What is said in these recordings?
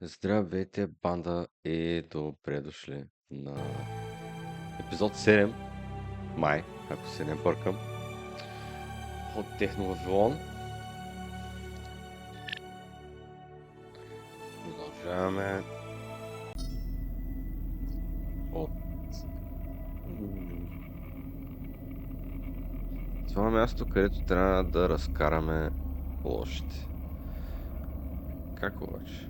Здравейте, банда, и добре дошли на епизод 7, май, ако се не бъркам, от Technobabylon. Продължаваме от това място, където трябва да разкараме лошите. Как обаче?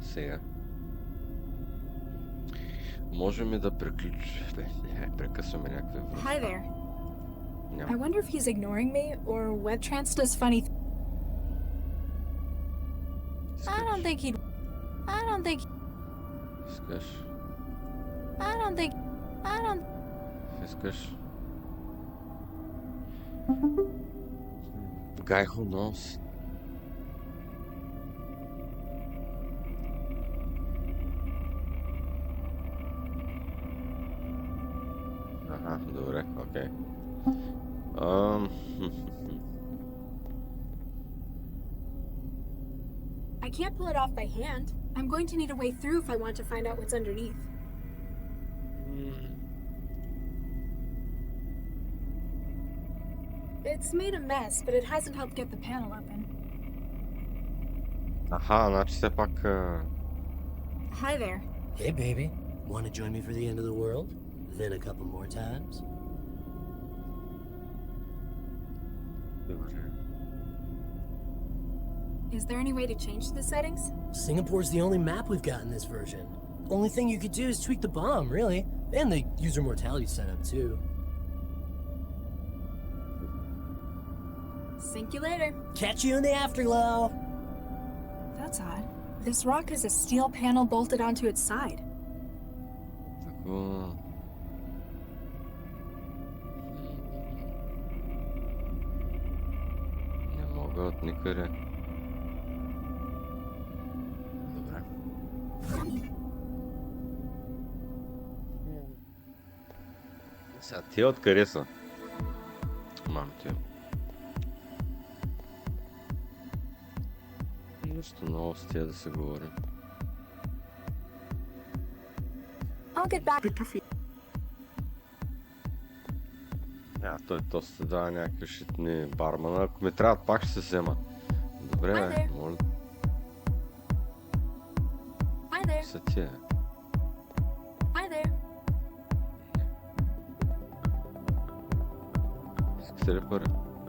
Сега. Можем ли да прекъсваме някакви връзки? Hi there. Няма. I wonder if he's ignoring me or WebTrans does funny. I don't think he'd. I don't think. Искаш? I don't think. I don't. Искаш? Guy who knows. Аха, добре, окей. I can't pull it off by hand. I'm going to need a way through if I want to find out what's underneath. It's made a mess, but it hasn't helped get the panel open. Аха, значи все пак... Hi there. Hey, baby. Want to join me for the end of the world? Then a couple more times? Добре. Is there any way to change the settings? Singapore's the only map we've got in this version. Only thing you could do is tweak the bomb, really. And the user mortality setup, too. Sink you later. Catch you in the afterglow! That's odd. This rock has a steel panel bolted onto its side. Тако... Не мога от никъде. Добре. Сега тия откъде са? Мамте. Нещо ново с тия да се говори. I'll get back. Той се дава някакви шитни бармана. Ако ми трябва, пак ще се взема. Добре, бе, моля. Hi there. Са тия. Hi there. Искате ли пари?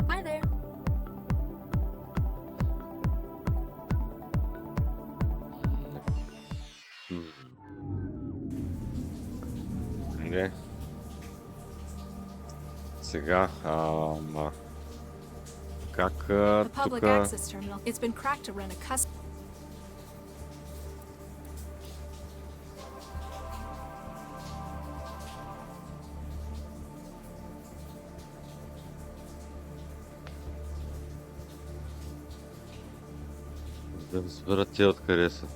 Hi there. Не. Сега, как The public тук... access terminal. It's been cracked to run a custom. Да разбера тия откъде са.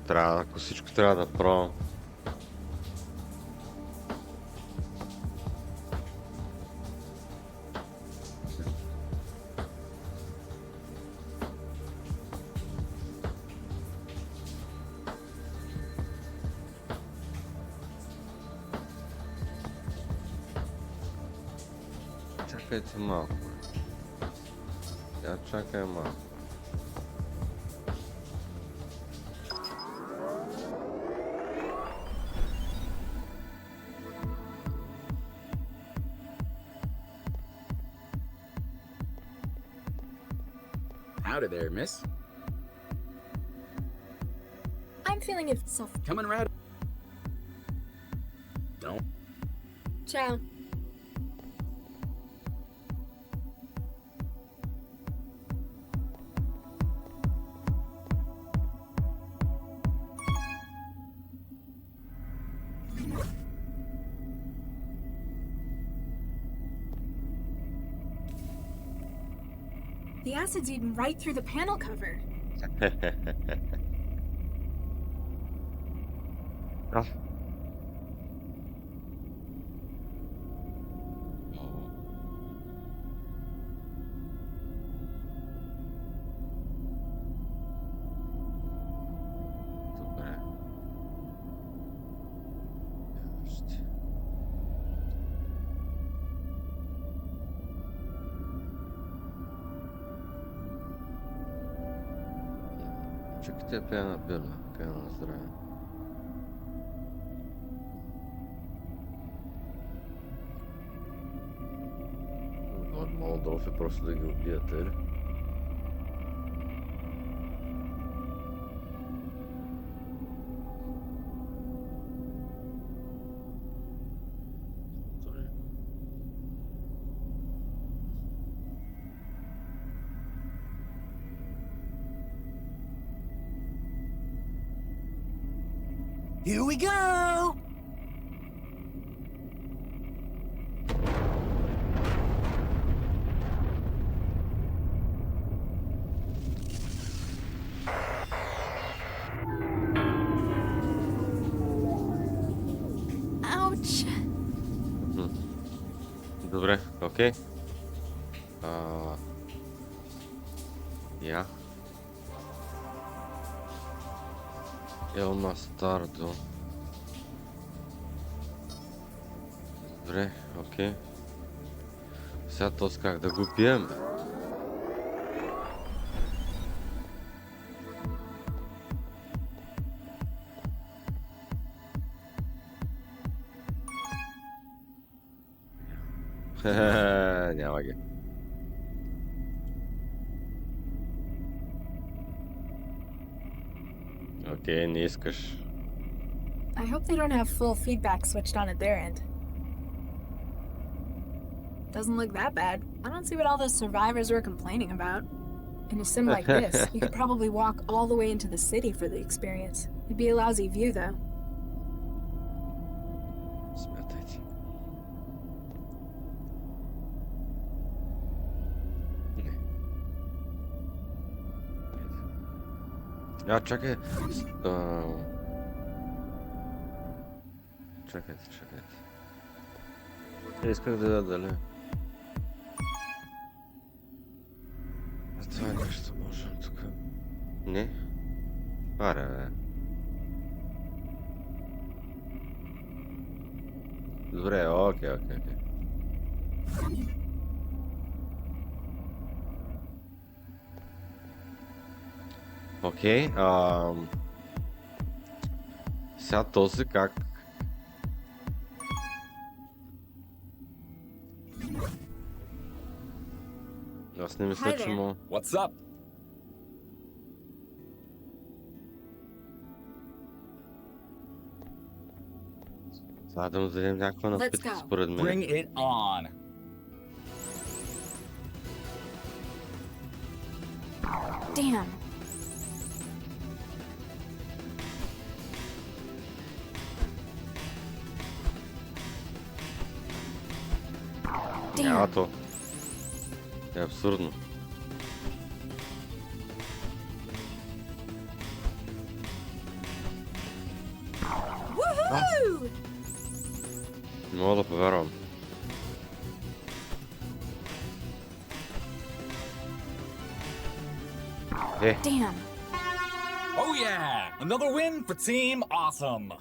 Трябва, ако всичко трябва да пробвам. Чакайте малко. Я чакай малко. Howdy there, miss. I'm feeling it self. Coming right. Don't. Ciao. The acid's eaten right through the panel cover. Ah. Чакайте, пия на бирна, пия на здраве. Молдов е просто да ги убият, или? Here we go! Ouch. Добре, окей. Я. Елма Стардо. Добре, окей. Сега този как да го бием, бе? Няма ги. Окей, не искаш. I hope they don't have full feedback switched on at their end. Doesn't look that bad. I don't see what all those survivors were complaining about. In a sim like this, you could probably walk all the way into the city for the experience. It'd be a lousy view, though. Смятайте. Чакай. Чакайте. Исках да я дали. Това е нещо можем тук. Не? Аре, бе. Добре, окей. Окей, сега този как? Аз не мисля, че му... What's up? Това да му дадем някаква напитка, според мен. Bring it on. Damn. Няма то. Е абсурдно. Woohoo! Не мога да повярвам. Damn. Oh yeah! Another win for Team Awesome!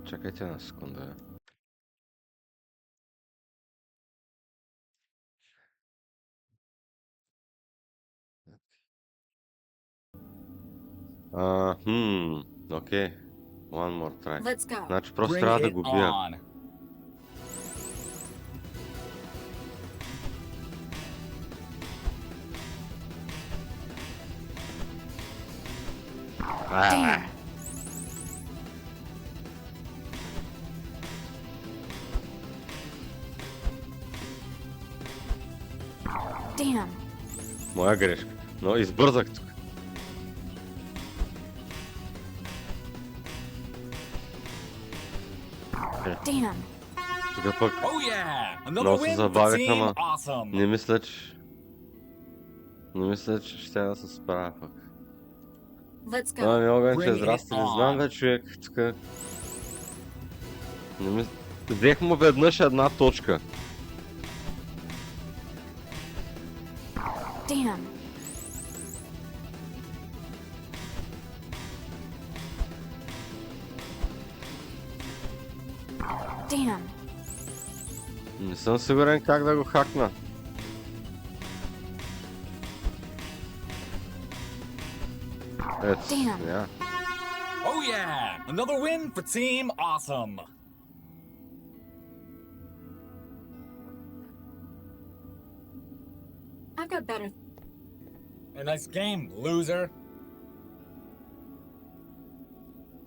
Чакайте една секунда. Окей. One more try. Let's go. Значи просто Bring трябва да it го бия. on. Damn. Damn. Моя грешка. Но избързах тук. Damn. Тук пък Oh yeah! Another много се win for забавих, Team ама Awesome! не мисля, че ще да се справя пък. Let's go. Това ми огън, че Bring it израсти, не on. знам бе, човек, тук. Не мисля... Взех му веднъж една точка. Damn. Damn. Не съм сигурен как да го хакна. Ето, Damn. я. Oh yeah! Another win for Team Awesome! I've got better. A nice game, loser.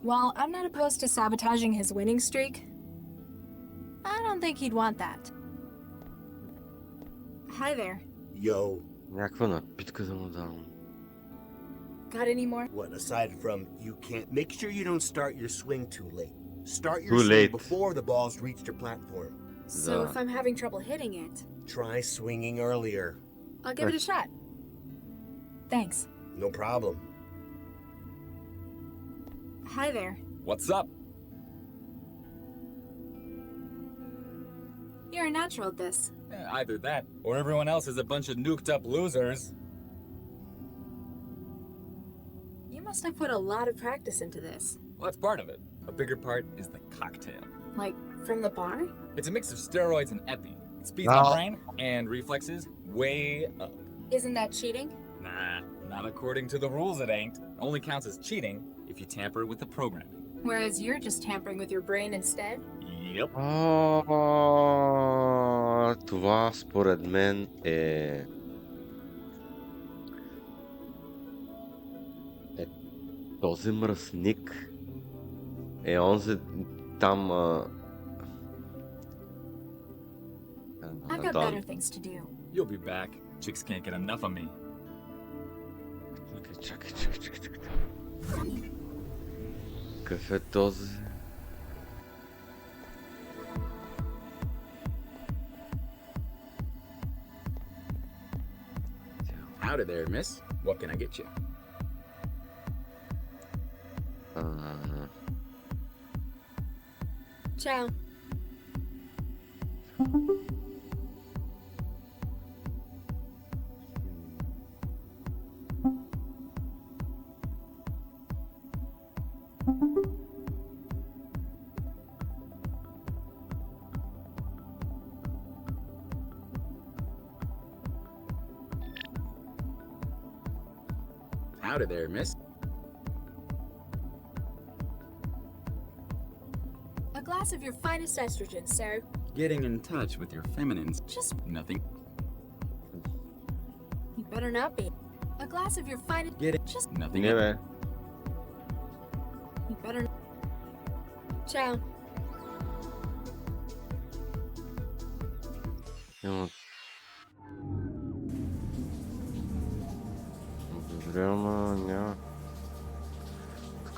While I'm not opposed to sabotaging his winning streak, I don't think he'd want that. Hi there. Yo, Някаква напитка да му дам. Got any more? what aside from you can't make sure you don't start your swing too late. Start your Too swing late. before the ball's reached your platform. So Да. if I'm having trouble hitting it, Try swinging earlier. I'll give it a shot. Thanks. No problem. Hi there. What's up? You're a natural at this. Either that, or everyone else is a bunch of nuked up losers. You must have put a lot of practice into this. Well, that's part of it. A bigger part is the cocktail. Like, from the bar? It's a mix of steroids and epi. It speeds No. your brain and reflexes way up. Isn't that cheating? Nah, not according to the rules it ain't. Only counts as cheating if you tamper with the programming. Whereas you're just tampering with your brain instead? Yep. Това според мен е този мръсник е онзи там I've got better things to do. You'll be back. Chicks can't get enough of me. Чакай. Какъв е този? Howdy there, miss. What can I get you? Ciao. Howdy there, miss. A glass of your finest estrogen, sir. Getting in touch with your feminines. Just, Nothing. you better not be. A glass of your finest. Get it. Just, Nothing. Не бе. you better. Ciao. Има... Добре, ама няма...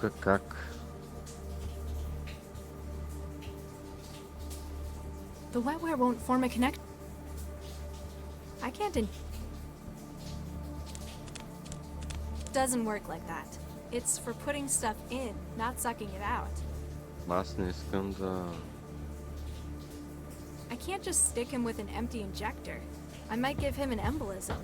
Тук как? The wetware won't form a connect. I can't. Doesn't work like that. It's for putting stuff in, not sucking it out. Аз не искам да... I can't just stick him with an empty injector. I might give him an embolism.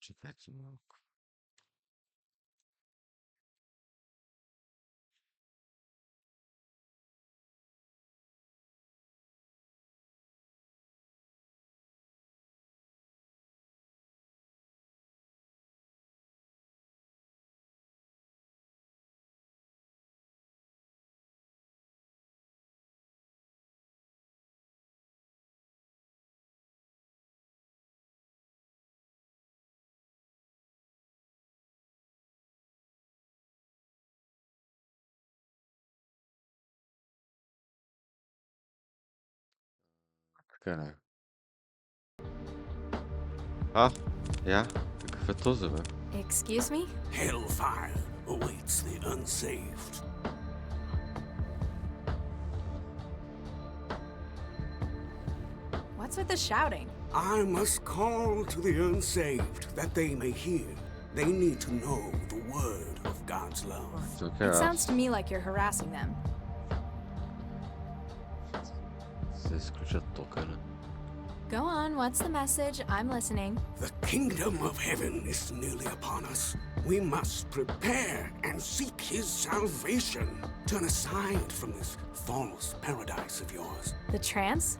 Чакайте малко. Така е. Я, какъв е този, бе? Excuse me? Hellfire awaits the unsaved. What's with the shouting? I must call to the unsaved that they may hear. They need to know the word of God's love. Така It sounds to me like you're harassing them. се изключат тока, ли? Go on, what's the message? I'm listening. The kingdom of heaven is nearly upon us. We must prepare and seek his salvation. Turn aside from this false paradise of yours. The trance?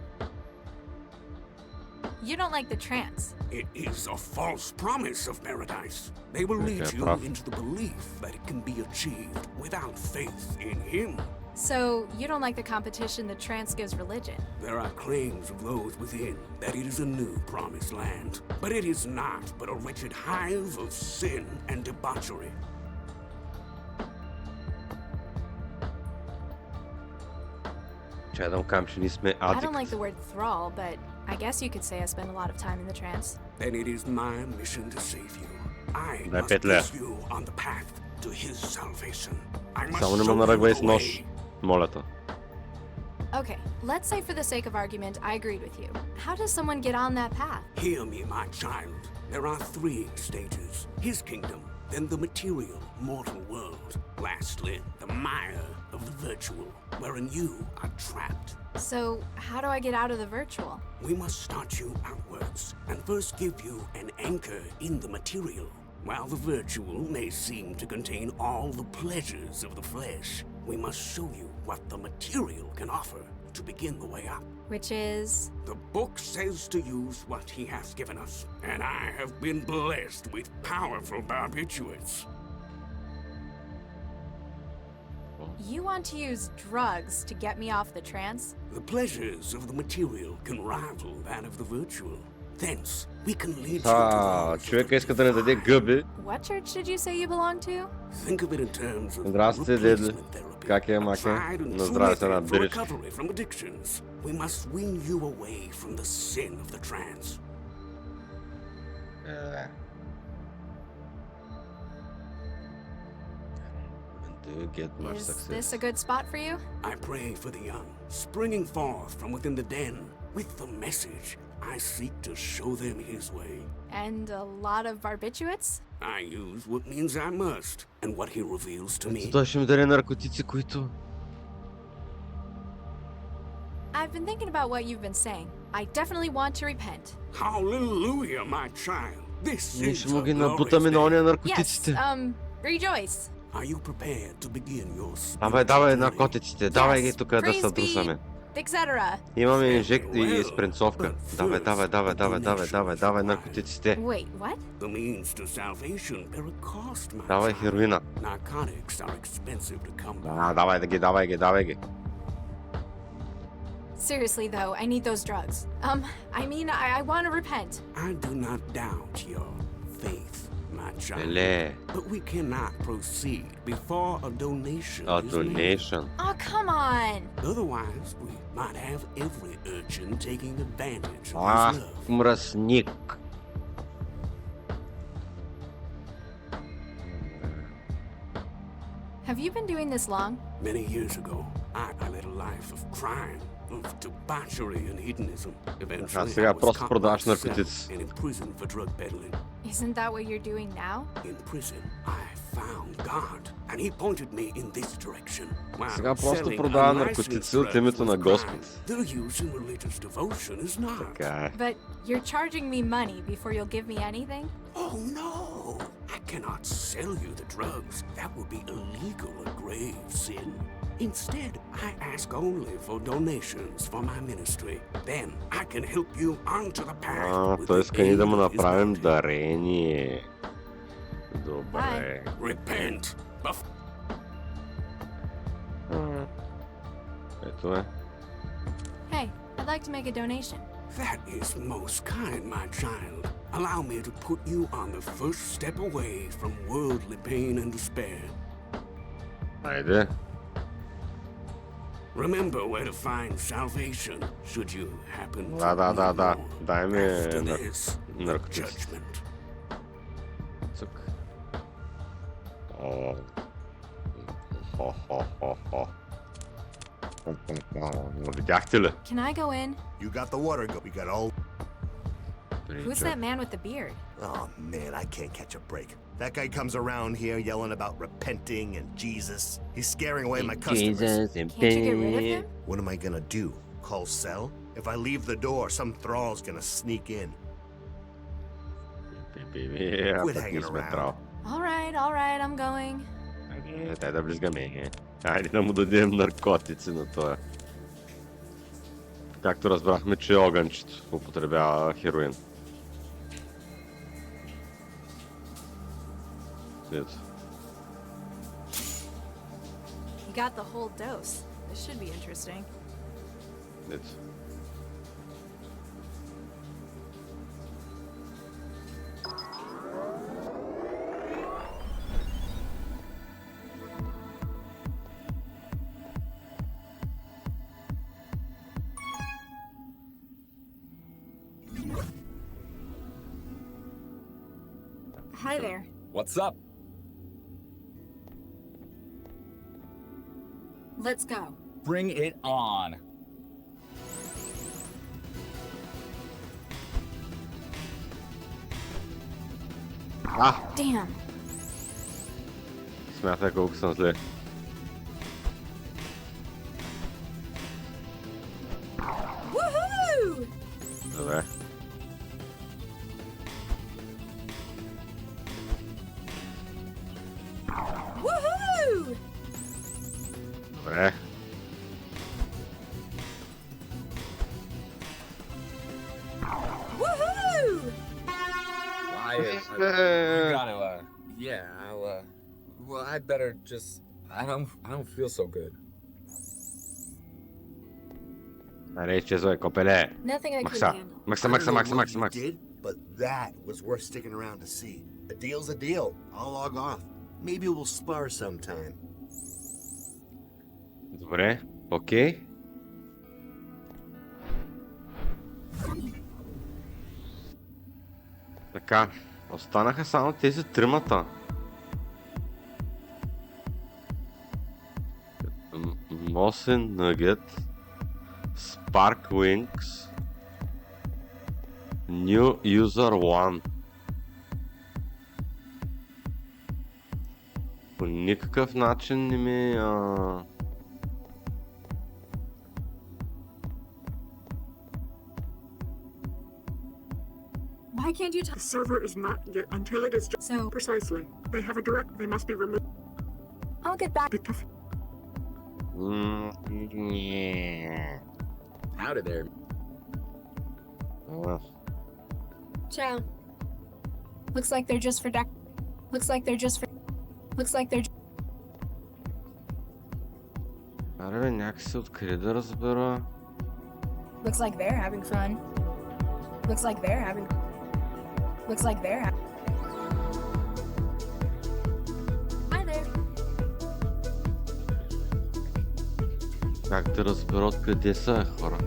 You don't like the trance. It is a false promise of paradise. They will lead Okay, you prof. into the belief that it can be achieved without faith in him. So, you don't like the competition the trance gives religion. There are claims of those within that it is a new promised land, but it is not but a wretched hive of sin and debauchery. Чай да му кажем, че ние сме I don't адикт. like the word thrall, but I guess you could say I spend a lot of time in the trance. Then it is my mission to save you. I Дай must 5 лева. place you on the path to his salvation. I must Само не ме show you наръгвай the с нож. way. Моля те. Okay, let's say for the sake of argument, I agreed with you. How does someone get on that path? Hear me, my child. There are 3 stages. His kingdom, then the material, mortal world. Lastly, the mire of the virtual, wherein you are trapped. So, how do I get out of the virtual? We must start you outwards, and first give you an anchor in the material. While the virtual may seem to contain all the pleasures of the flesh, we must show you what the material can offer to begin the way up. Which is... The book says to use what he has given us, and I have been blessed with powerful barbiturates. You want to use drugs to get me off the trance? The pleasures of the material can rival that of the virtual. Thence, we can lead you to those Човека of иска да не даде divine. гъби. What church did you say you belong to? Think of it in terms of Здрасти, деде. replacement therapy, Как е, a маке? tried and На true здраве се method for набираш. recovery from addictions. We must win you away from the sin of the trance. Do you get much Is success? this a good spot for you? I pray for the young, springing forth from within the den. With the message, I seek to show them his way. And a lot of barbiturates? I use what means I must, and what he reveals to me. Той ще ми даде наркотици, които... I've been thinking about what you've been saying. I definitely want to repent. Hallelujah, my child. This Ние is ще му a ги glorious набутаме на day. ония Yes, наркотиците. rejoice. Are you prepared to begin your Давай, spiritual давай journey? наркотиците, давай ги тук да Praise се be, друсаме. etc. Имаме инжекции и спринцовка. Давай, давай, давай, давай, давай, давай, давай наркотиците. Wait, what? The means to salvation bear a cost, my Давай child. хероина. Narcotics are expensive to come by. Да, давай ги, давай ги, давай ги. Seriously though, I need those drugs. I want to repent. I do not doubt your faith, my child. Леле, But we cannot proceed before a donation a is made. donation. Oh, come on. Otherwise, we might have every urchin taking advantage of Ах, his love. мръсник. Have you been doing this long? Many years ago, I led a life of crime, of debauchery and hedonism. Eventually, сега I was просто caught продаваш myself наркотици. and imprisoned for drug peddling. Isn't that what you're doing now? In prison, I found God, and he pointed me in this direction. While Сега просто selling продава unlicensed наркотици от drugs името was на crime, Господ. their use in religious devotion is not. Така е. But you're charging me money before you'll give me anything? Oh no! I cannot sell you the drugs. That would be illegal, a grave sin. Instead, I ask only for donations for my ministry. Then I can help you onto the path. with Той the иска ние да му aid of his направим bounty. дарение. Добре. Repent. Ето е. Hey, I'd like to make a donation. That is most kind, my child. Allow me to put you on the first step away from worldly pain and despair. Айде. Remember where to find salvation, should you happen to Да. need more. Дай ми After this, наркотици. judgment. Цък. О. Хо. Видяхте ли? Can I go in? You got the water go. We got all. Who's that man with the beard? Oh man, I can't catch a break. That guy comes around here yelling about repenting and Jesus. He's scaring away my customers. Jesus and Can't you get rid of him? What am I gonna do? Call Cell? If I leave the door, some thrall's gonna sneak in. Quit Пък hanging ние сме around. трал. All right, I'm going. Дай да близгаме. Хайде да му дадем наркотици на това. Както разбрахме, че огънчето употребява хероин. Ето. You got the whole dose. This should be interesting. Ето. Hi there. What's up? Let's go. Bring it on. Damn. Смятай колко съм зле. Woohoo! Добре. Woohoo! Добре. Woohoo! You gotta, yeah, well, I'd better just, I don't feel so good. Аре, изчезвай, копеле. Nothing I Макса. can handle. Макса, I Макса, don't know Макса, what Макса, you Макса. did, but that was worth sticking around to see. A deal's a deal. I'll log off. Maybe we'll spar sometime. Добре, окей. Така, останаха само тези тримата. Мосен Нъгет, Spark Wings, New User 1. По никакъв начин не ми... Why can't you The server is not yet until it is So, precisely. They have a direct. They must be removed. I'll get back. Because Yeah. Howdy there. Ciao. Looks like they're just for Looks like they're just for Аре бе, някакси откъде да разбера? Looks like they're having fun. Looks like they're having Hi there. Как да разбера откъде са, хора?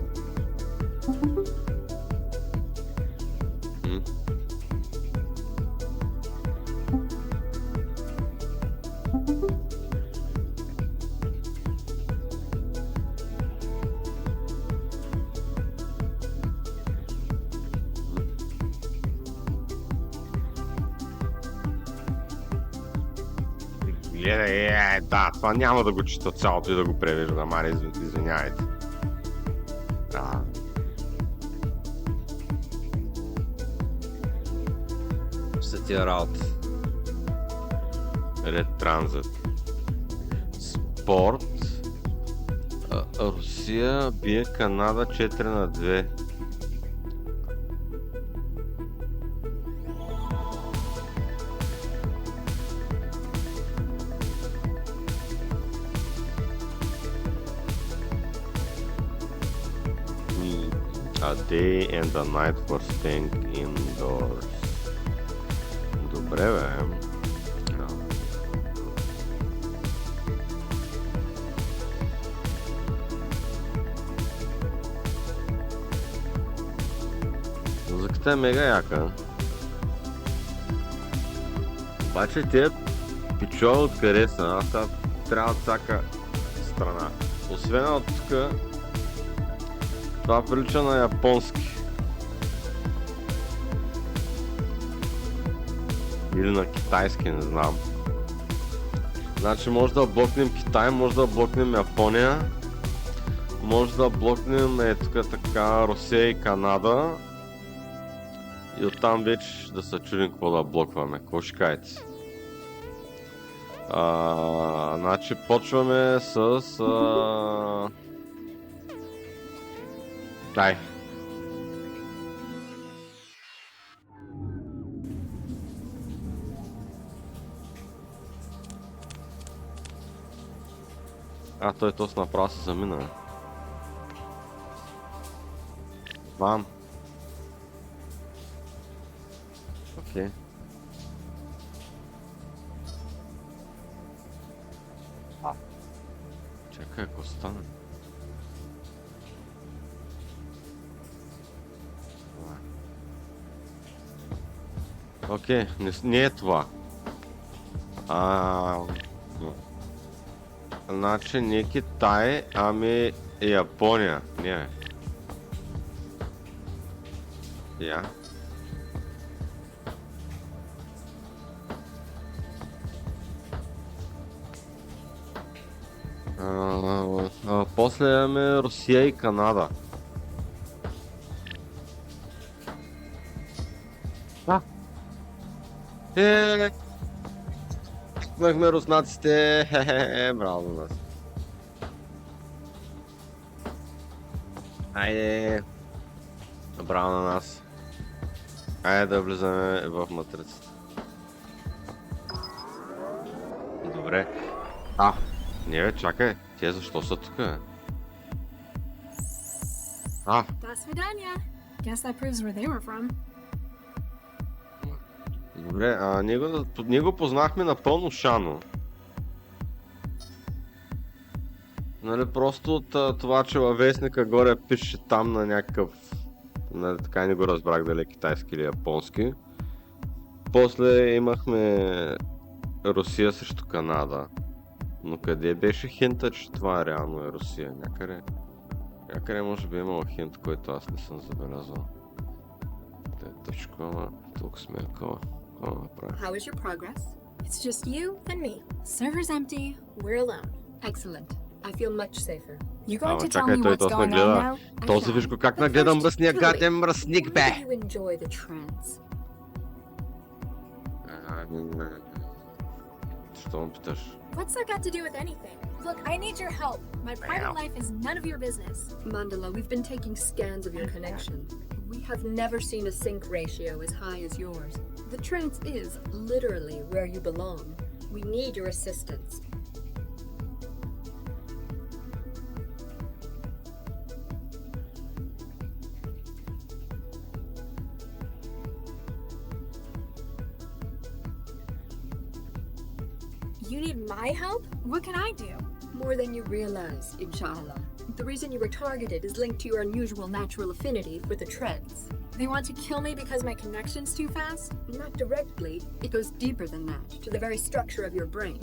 Да, това няма да го чета цялото и да го превеждам, аре, извинявайте. Са тия работи. Ред Транзит. Спорт. Русия бие Канада 4-2. A day and a night for staying indoors. Добре, бе. Музиката е мега яка. Обаче тия пичове откъде са, аз сега трябва от всяка страна. Освен от тук, това прилича на японски. Или на китайски, не знам. Значи може да блокнем Китай, може да блокнем Япония. може да блокнем тук така Русия и Канада и оттам вече да се чудим какво да блокваме. Какво ще кажете? Значи почваме с... Дай. Той точно направо се замина. Бам. Окей. Чакай, ако стане. Окей, не е това. Значи не Китай, ами Япония. Не. Я. После имаме Русия и Канада. Имахме руснаците. Браво на нас. Айде. Браво на нас. Айде да влизаме в матрицата. Добре. Не бе, чакай. Те защо са тук? До свидания. Guess that proves where they were from. Добре, ние го познахме напълно шано. Нали, просто от това, че във вестника горе пише там на някакъв... Нали, така не го разбрах дали китайски или японски. После имахме Русия срещу Канада. Но къде беше хинта, че това реално е Русия? Някъде може би имало хинт, който аз не съм забелязал. Тук сме такова. How is your progress? It's just you and me. Server's empty. We're alone. Excellent. I feel much safer. You going to tell me what's going on now? Този виж го как нагледа мръсния гаден мръсник, бе! You enjoy the trance. Що ме питаш? What's that got to do with anything? Look, I need your help. My private life is none of your business. Mandala, we've been taking scans of your connection. We have never seen a sync ratio as high as yours. The trance is literally where you belong. We need your assistance. You need my help? What can I do? More than you realize, inshallah. The reason you were targeted is linked to your unusual natural affinity for the trends. They want to kill me because my connection's too fast? Not directly. It goes deeper than that, to the very structure of your brain.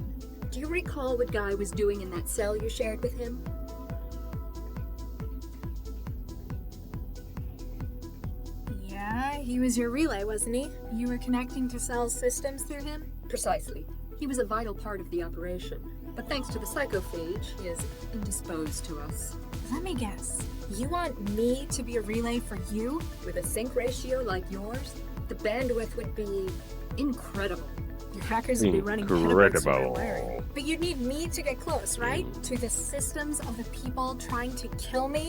Do you recall what Guy was doing in that cell you shared with him? Yeah, he was your relay, wasn't he? You were connecting to Cell's systems through him? Precisely. He was a vital part of the operation. But thanks to the psychophage, he is indisposed to us. Let me guess. You want me to be a relay for you? With a sync ratio like yours, the bandwidth would be incredible. Your hackers would be running petabytes through my wiring. But you'd need me to get close, right? To the systems of the people trying to kill me?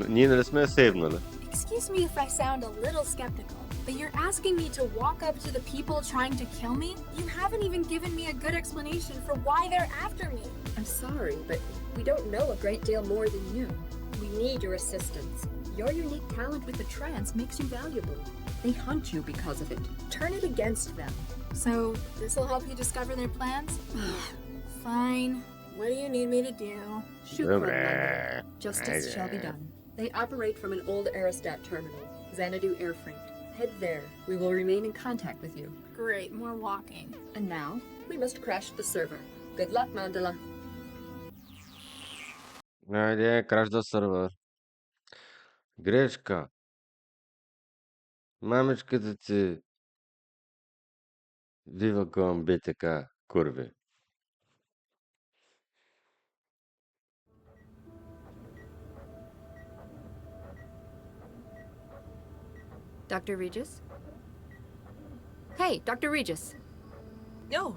Ние нали сме сейвнали? Excuse me if I sound a little skeptical, but you're asking me to walk up to the people trying to kill me? You haven't even given me a good explanation for why they're after me. I'm sorry, but we don't know a great deal more than you. We need your assistance. Your unique talent with the trance makes you valuable. They hunt you because of it. Turn it against them. So, this'll help you discover their plans? Fine. What do you need me to do? Shukran. Justice shall be done. They operate from an old Aerostat terminal, Xanadu Air Freight. Head there. We will remain in contact with you. Great, more walking. And now, we must crash the server. Good luck, Mandala. Айде, краш да сървър. Грешка. Мамичката ти вива към БТК, курви. Dr. Regis? Hey, Dr. Regis. Oh.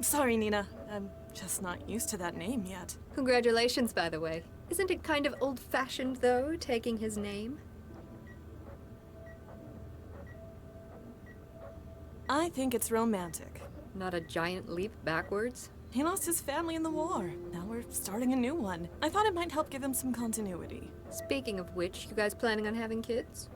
Sorry, Nina. I'm just not used to that name yet. Congratulations, by the way. Isn't it kind of old-fashioned, though, taking his name? I think it's romantic. Not a giant leap backwards? He lost his family in the war. Now we're starting a new one. I thought it might help give him some continuity. Speaking of which, you guys planning on having kids?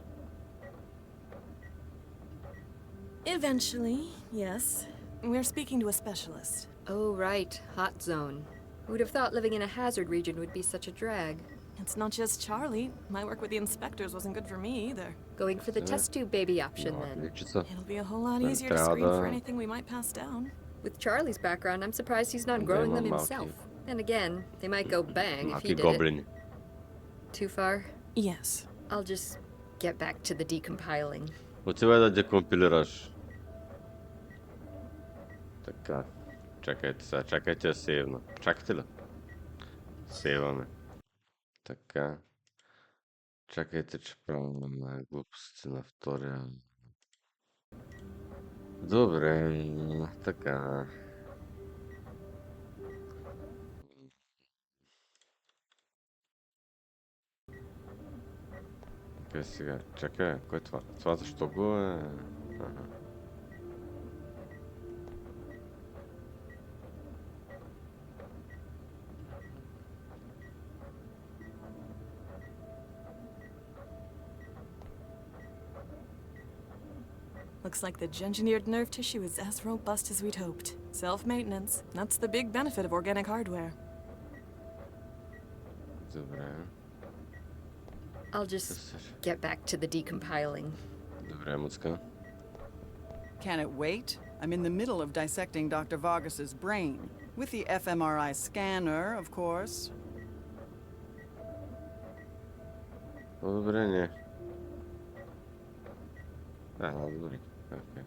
Eventually, yes. We're speaking to a specialist. Oh, right. Hot zone. Who'd have thought living in a hazard region would be such a drag? It's not just Charlie. My work with the inspectors wasn't good for me either. Going for the test tube baby option, then. Отличица. It'll be a whole lot Then easier to screen трябва for да- anything we might pass down. With Charlie's background, I'm surprised he's not Да growing има them малки- himself. Then again, they might go bang if Малки he did it. гоблини. Too far? Yes. I'll just get back to the decompiling. Отивай да декомпилираш. Така. Чакайте сега, чакайте да сейвна. Чакайте ли? Сейваме. Така. Чакайте, че правим глупости на втория. Добре, така. Окей, сега, чакай, кой е това? Това защо го е? Ага. Looks like the engineered nerve tissue is as robust as we'd hoped. Self-maintenance. That's the big benefit of organic hardware. Добре. I'll just get back to the decompiling. Добре, музика. Can it wait? I'm in the middle of dissecting Dr. Vargas's brain. With the fMRI scanner, of course. Добре, не. Добре. Окей.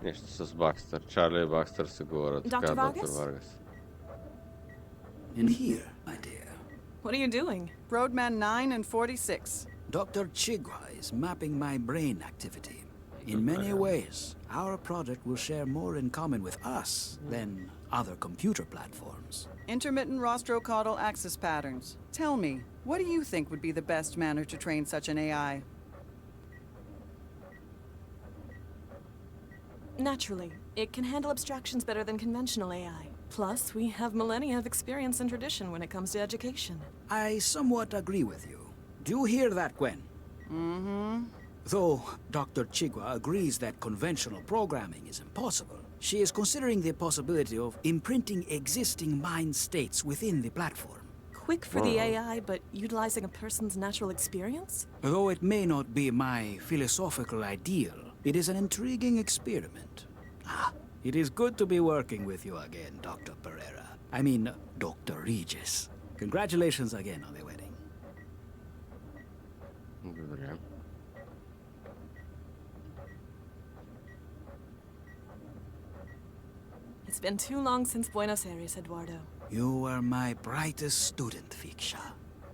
Нещо с Бакстър. Чарли и Бакстър се говорят. Dr. Така, доктор Vargas? Варгас. In here, my dear. What are you doing? Roadman 9 and 46. Dr. Chigwa is mapping my brain activity. In many ways, our project will share more in common with us than other computer platforms. Intermittent rostrocaudal axis patterns. Tell me, what do you think would be the best manner to train such an AI? Naturally, it can handle abstractions better than conventional AI. Plus, we have millennia of experience and tradition when it comes to education. I somewhat agree with you. Do you hear that, Gwen? Mm-hmm. Though Dr. Chigwa agrees that conventional programming is impossible, she is considering the possibility of imprinting existing mind states within the platform. Quick for the AI, but utilizing a person's natural experience? Though it may not be my philosophical ideal, it is an intriguing experiment. It is good to be working with you again, Dr. Pereira. I mean, Dr. Regis. Congratulations again on the wedding. Добре. It's been too long since Buenos Aires, Eduardo. You were my brightest student, Fiksha.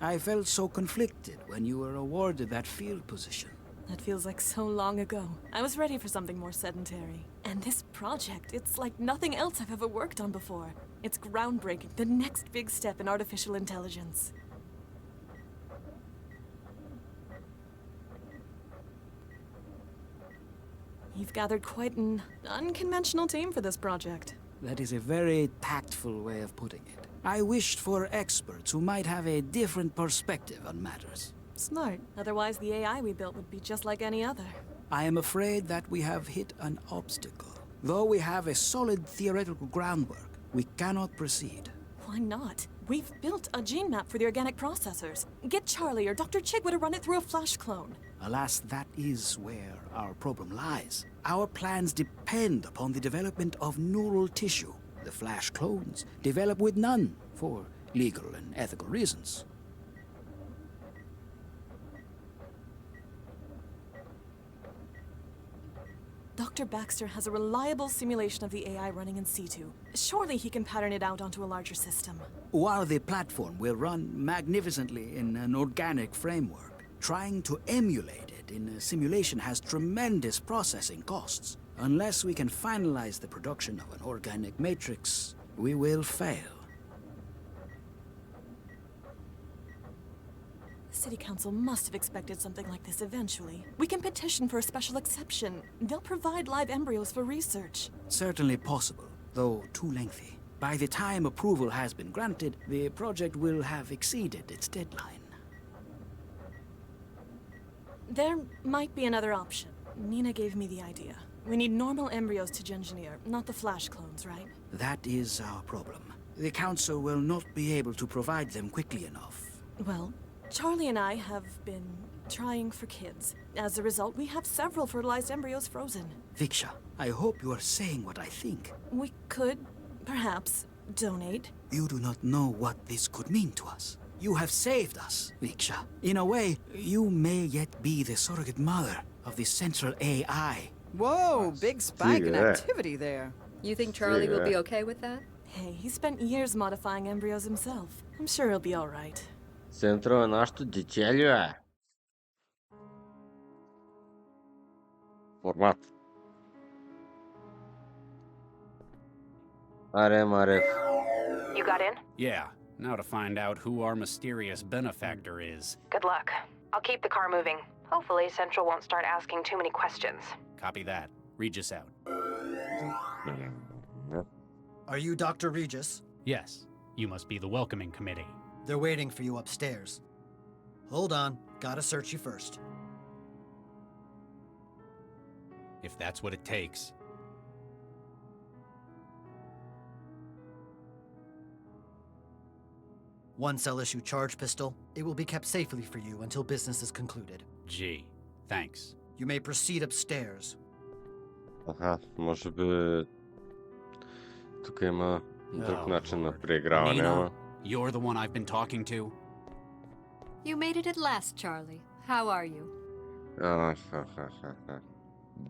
I felt so conflicted when you were awarded that field position. That feels like so long ago. I was ready for something more sedentary. And this project, it's like nothing else I've ever worked on before. It's groundbreaking, the next big step in artificial intelligence. You've gathered quite an unconventional team for this project. That is a very tactful way of putting it. I wished for experts who might have a different perspective on matters. Smart. Otherwise, the AI we built would be just like any other. I am afraid that we have hit an obstacle. Though we have a solid theoretical groundwork, we cannot proceed. Why not? We've built a gene map for the organic processors. Get Charlie or Dr. Chigwa to run it through a flash clone. Alas, that is where our problem lies. Our plans depend upon the development of neural tissue. The flash clones develop with none, for legal and ethical reasons. Dr. Baxter has a reliable simulation of the AI running in situ. Surely he can pattern it out onto a larger system. While the platform will run magnificently in an organic framework, trying to emulate it in a simulation has tremendous processing costs. Unless we can finalize the production of an organic matrix, we will fail. The City Council must have expected something like this eventually. We can petition for a special exception. They'll provide live embryos for research. Certainly possible, though too lengthy. By the time approval has been granted, the project will have exceeded its deadline. There might be another option. Nina gave me the idea. We need normal embryos to engineer, not the flash clones, right? That is our problem. The Council will not be able to provide them quickly enough. Well, Charlie and I have been trying for kids. As a result, we have several fertilized embryos frozen. Viksha, I hope you are saying what I think. We could, perhaps, donate. You do not know what this could mean to us. You have saved us, Viksha. In a way, you may yet be the surrogate mother of the central AI. Whoa, big spike in activity there. You think Charlie will be okay with that? Hey, he spent years modifying embryos himself. I'm sure he'll be all right. Центъра на нашото дете ли е? Формат. Аре, Марев. You got in? Yeah. Now to find out who our mysterious benefactor is. Good luck. I'll keep the car moving. Hopefully Central won't start asking too many questions. Copy that. Regis out. Are you Dr. Regis? Yes. You must be the welcoming committee. They're waiting for you upstairs. Hold on. Gotta search you first. If that's what it takes. Once I'll issue charge pistol, it will be kept safely for you until business is concluded. Gee, thanks. You may proceed upstairs. Аха, може би... Тук има друг начин на преиграване, ама... You're the one I've been talking to? You made it at last, Charlie. How are you?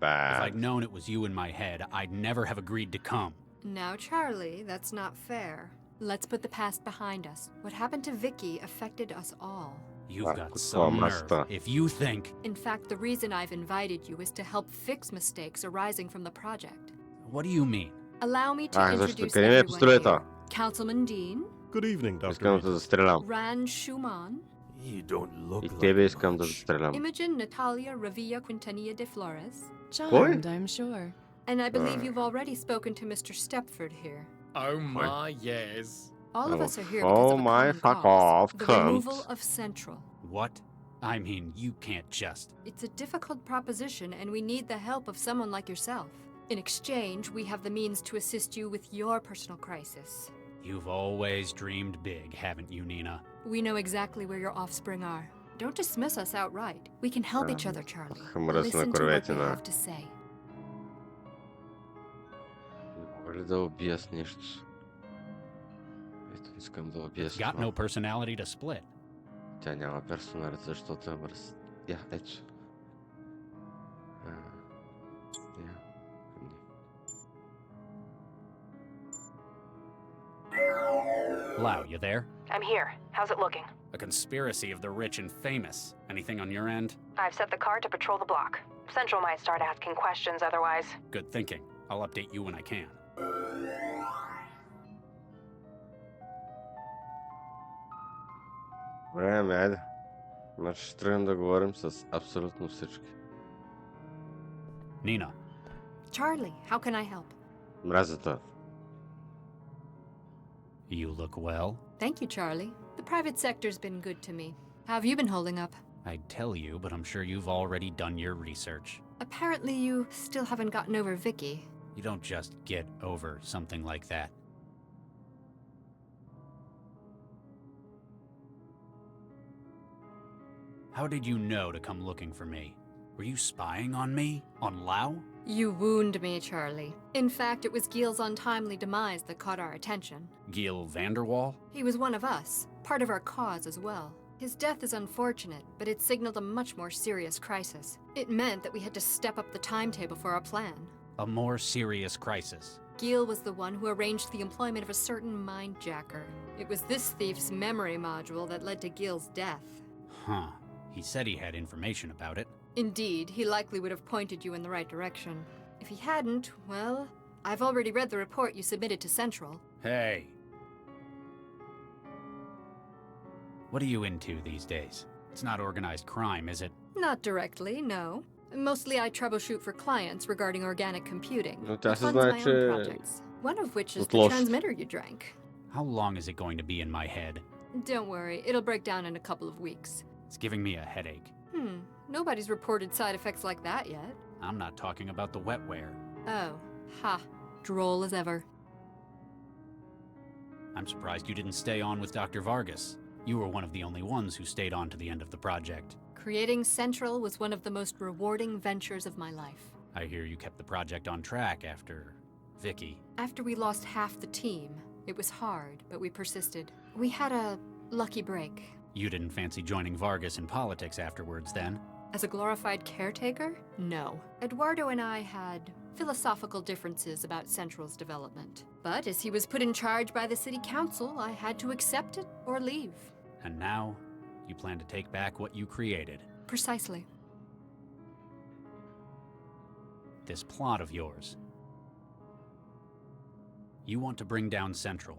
Bad. If I'd known it was you in my head, I'd never have agreed to come. Now, Charlie, that's not fair. Let's put the past behind us. What happened to Vicky affected us all. You've got some nerve. If you think... In fact, the reason I've invited you is to help fix mistakes arising from the project. What do you mean? Allow me to introduce everyone here. Councilman Dean. Good evening, Dr. Искам да застрелям. Ran Schumann. You don't look И тебе искам да застрелям. Imogen Natalia Revilla Quintanilla de Flores. Charmed, I'm sure. And I believe you've already spoken to Mr. Stepford here. Oh my, yes. All of us are here because of a common fuck cause, off, the cunt. removal of Central. What? I mean, you can't just... It's a difficult proposition, and we need the help of someone like yourself. In exchange, we have the means to assist you with your personal crisis. You've always dreamed big, haven't you, Nina? We know exactly where your offspring are. Don't dismiss us outright. We can help each other, Charlie. Listen to what they have to say. Мога ли да убия с нещо? Ето, искам да убия с Got no personality to split. Тя няма персоналит, защото е мърз... Я, ето. Lau, you there? I'm here. How's it looking? A conspiracy of the rich and famous. Anything on your end? I've set the car to patrol the block. Central might start asking questions otherwise. Good thinking. I'll update you when I can. Време, айде. Значи ще тръгнем да говорим с абсолютно всички. Nina. Charlie, how can I help? Мразята. You look well. Thank you, Charlie. The private sector's been good to me. How have you been holding up? I'd tell you, but I'm sure you've already done your research. Apparently you still haven't gotten over Vicky. You don't just get over something like that. How did you know to come looking for me? Were you spying on me? On Lau? You wound me, Charlie. In fact, it was Gil's untimely demise that caught our attention. Gil Vanderwall? He was one of us, part of our cause as well. His death is unfortunate, but it signaled a much more serious crisis. It meant that we had to step up the timetable for our plan. A more serious crisis. Gil was the one who arranged the employment of a certain mindjacker. It was this thief's memory module that led to Gil's death. Huh. He said he had information about it. Indeed, he likely would have pointed you in the right direction. If he hadn't, well, I've already read the report you submitted to Central. Hey. What are you into these days? It's not organized crime, is it? Not directly, no. Mostly I troubleshoot for clients regarding organic computing. Но тя се Funds знае, my own че projects. One of which is от the лошо. transmitter you drank. How long is it going to be in my head? Don't worry, it'll break down in a couple of weeks. It's giving me a headache. Nobody's reported side effects like that yet. I'm not talking about the wetware. Oh, ha. Droll as ever. I'm surprised you didn't stay on with Dr. Vargas. You were one of the only ones who stayed on to the end of the project. Creating Central was one of the most rewarding ventures of my life. I hear you kept the project on track after Vicky. After we lost half the team, it was hard, but we persisted. We had a lucky break. You didn't fancy joining Vargas in politics afterwards, then? As a glorified caretaker? No. Eduardo and I had philosophical differences about Central's development. But as he was put in charge by the city council, I had to accept it or leave. And now, you plan to take back what you created. Precisely. This plot of yours. You want to bring down Central.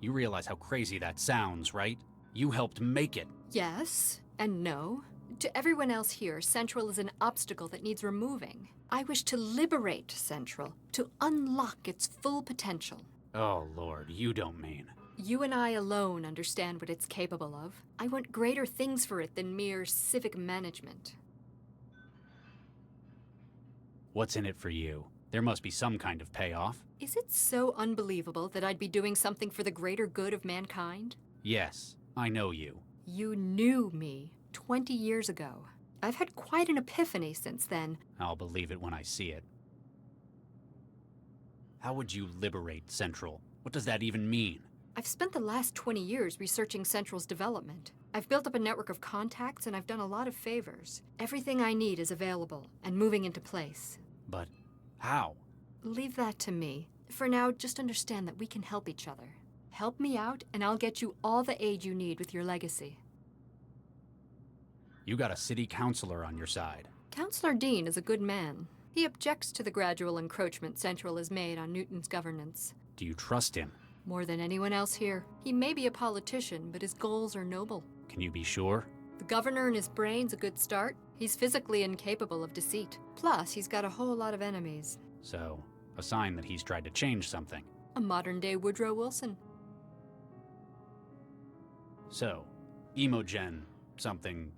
You realize how crazy that sounds, right? You helped make it. Yes, and no. To everyone else here, Central is an obstacle that needs removing. I wish to liberate Central, to unlock its full potential. Oh, Lord, you don't mean. You and I alone understand what it's capable of. I want greater things for it than mere civic management. What's in it for you? There must be some kind of payoff. Is it so unbelievable that I'd be doing something for the greater good of mankind? Yes, I know you. You knew me 20 years ago. I've had quite an epiphany since then. I'll believe it when I see it. How would you liberate Central? What does that even mean? I've spent the last 20 years researching Central's development. I've built up a network of contacts and I've done a lot of favors. Everything I need is available and moving into place. But how? Leave that to me. For now, just understand that we can help each other. Help me out and I'll get you all the aid you need with your legacy. You got a city councilor on your side. Councillor Dean is a good man. He objects to the gradual encroachment Central has made on Newton's governance. Do you trust him? More than anyone else here. He may be a politician, but his goals are noble. Can you be sure? The governor and his brain's a good start. He's physically incapable of deceit. Plus, he's got a whole lot of enemies. So, a sign that he's tried to change something. A modern-day Woodrow Wilson. So, Imogen something.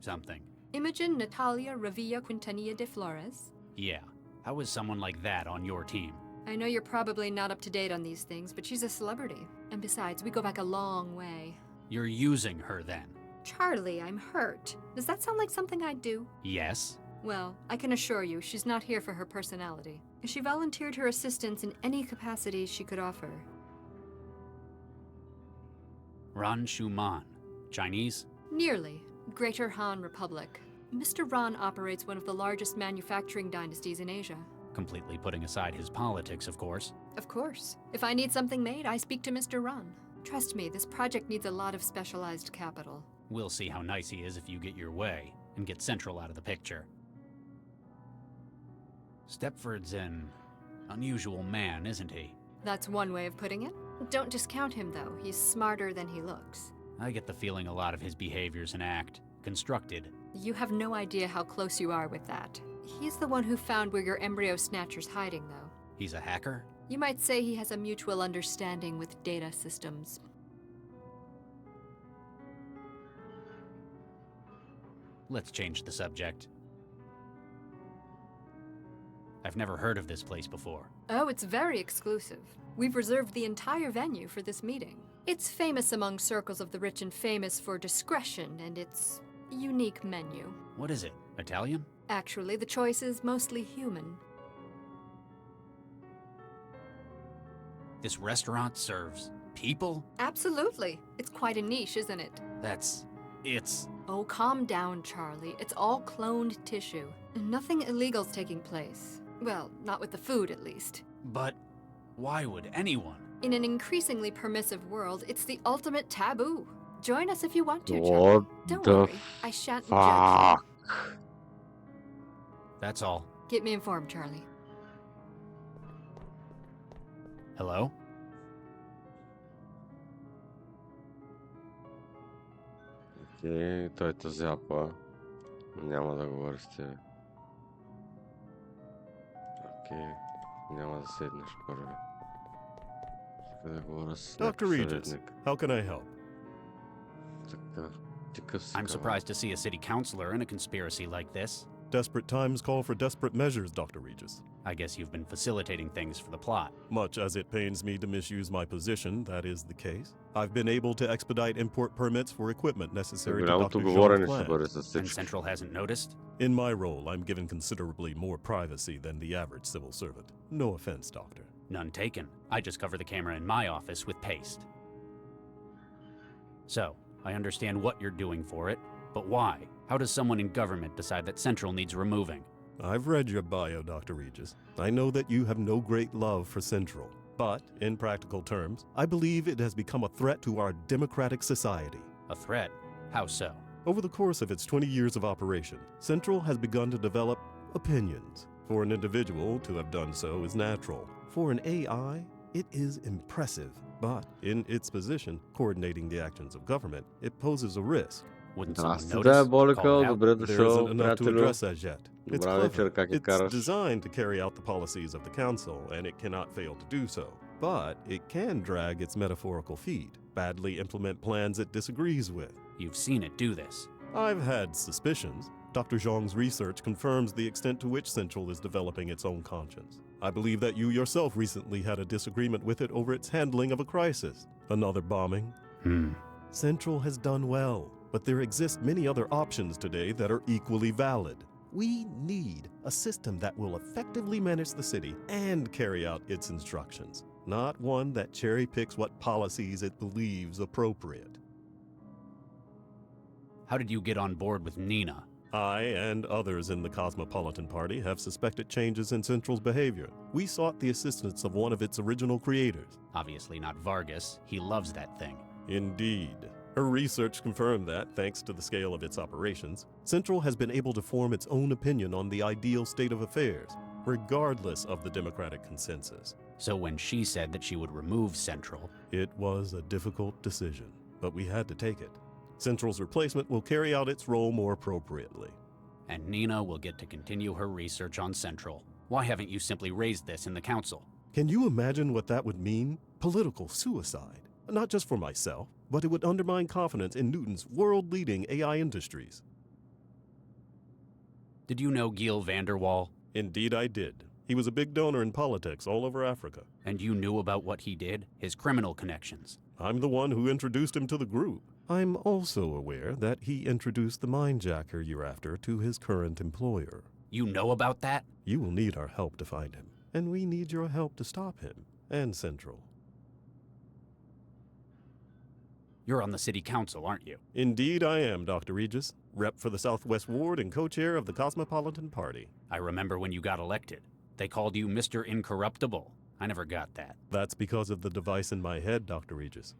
Imogen Natalia Revilla Quintanilla de Flores? Yeah. How is someone like that on your team? I know you're probably not up to date on these things, but she's a celebrity. And besides, we go back a long way. You're using her then? Charlie, I'm hurt. Does that sound like something I'd do? Yes. Well, I can assure you, she's not here for her personality. She volunteered her assistance in any capacity she could offer. Ran Shuman. Chinese? Nearly. Greater Han Republic. Mr. Ran operates one of the largest manufacturing dynasties in Asia. Completely putting aside his politics, of course. Of course. If I need something made, I speak to Mr. Ran. Trust me, this project needs a lot of specialized capital. We'll see how nice he is if you get your way, and get Central out of the picture. Stepford's an unusual man, isn't he? That's one way of putting it. Don't discount him, though. He's smarter than he looks. I get the feeling a lot of his behavior's an act. Constructed. You have no idea how close you are with that. He's the one who found where your embryo snatcher's hiding, though. He's a hacker? You might say he has a mutual understanding with data systems. Let's change the subject. I've never heard of this place before. Oh, it's very exclusive. We've reserved the entire venue for this meeting. It's famous among circles of the rich and famous for discretion and its unique menu. What is it? Italian? Actually, the choice is mostly human. This restaurant serves people? Absolutely. It's quite a niche, isn't it? It's... Oh, calm down, Charlie. It's all cloned tissue. Nothing illegal's taking place. Well, not with the food, at least. But why would anyone? In an increasingly permissive world, it's the ultimate taboo. Join us if you want to, What Charlie. Don't the worry, I shan't judge you. That's all. Keep me informed, Charlie. Hello? Окей, той те зяпа. Няма да говори с тебе. Окей, няма да седнеш първи. Иска да говоря с Dr. някакъв Regis, съветник. how can I help? Така, тикъв си I'm surprised to see a city councilor in a conspiracy like this. Desperate times call for desperate measures, Dr. Regis. I guess you've been facilitating things for the plot. Much as it pains me to misuse my position, that is the case. I've been able to expedite import permits for equipment necessary to Голямото Dr. говорене Jean's ще plan. бъде с And всички. Central hasn't noticed? In my role, I'm given considerably more privacy than the average civil servant. No offense, Doctor. None taken. I just cover the camera in my office with paste. So, I understand what you're doing for it, but why? How does someone in government decide that Central needs removing? I've read your bio, Dr. Regis. I know that you have no great love for Central. But, in practical terms, I believe it has become a threat to our democratic society. A threat? How so? Over the course of its 20 years of operation, Central has begun to develop opinions. For an individual to have done so is natural. For an AI, it is impressive. But, in its position, coordinating the actions of government, it poses a risk. Wouldn't someone Здрасти, notice? да, Болика, Call it out? добре There дошъл, isn't enough to приятелю. address as yet. It's Добра вечер, clever. как я It's караш? designed to carry out the policies of the council, and it cannot fail to do so. But it can drag its metaphorical feet, badly implement plans it disagrees with. You've seen it do this. I've had suspicions. Dr. Zhang's research confirms the extent to which Central is developing its own conscience. I believe that you yourself recently had a disagreement with it over its handling of a crisis. Another bombing. Central has done well, but there exist many other options today that are equally valid. We need a system that will effectively manage the city and carry out its instructions, not one that cherry-picks what policies it believes appropriate. How did you get on board with Nina? I and others in the Cosmopolitan Party have suspected changes in Central's behavior. We sought the assistance of one of its original creators. Obviously not Vargas. He loves that thing. Indeed. Her research confirmed that, thanks to the scale of its operations, Central has been able to form its own opinion on the ideal state of affairs, regardless of the democratic consensus. So when she said that she would remove Central, It was a difficult decision, but we had to take it. Central's replacement will carry out its role more appropriately. and Nina will get to continue her research on Central. Why haven't you simply raised this in the council? Can you imagine what that would mean? Political suicide. Not just for myself, but it would undermine confidence in Newton's world-leading AI industries. Did you know Gil Vanderwall? Indeed I did. He was a big donor in politics all over Africa. And you knew about what he did? His criminal connections? I'm the one who introduced him to the group. I'm also aware that he introduced the mindjacker you're after to his current employer. You know about that? You will need our help to find him, and we need your help to stop him, and Central. You're on the city council, aren't you? Indeed I am, Dr. Regis, rep for the Southwest Ward and co-chair of the Cosmopolitan Party. I remember when you got elected. They called you Mr. Incorruptible. I never got that. That's because of the device in my head, Dr. Regis.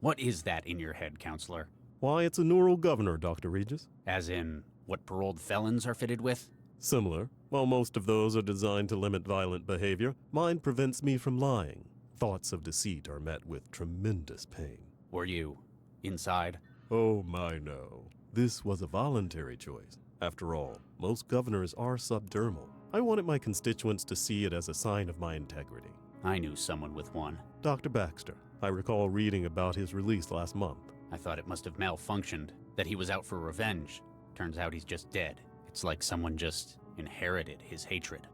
What is that in your head, Counselor? Why, it's a neural governor, Dr. Regis. As in, what paroled felons are fitted with? Similar. While most of those are designed to limit violent behavior, mine prevents me from lying. Thoughts of deceit are met with tremendous pain. Were you inside? Oh my no. This was a voluntary choice. After all, most governors are subdermal. I wanted my constituents to see it as a sign of my integrity. I knew someone with one. Dr. Baxter. I recall reading about his release last month. I thought it must have malfunctioned, that he was out for revenge. Turns out he's just dead. It's like someone just inherited his hatred.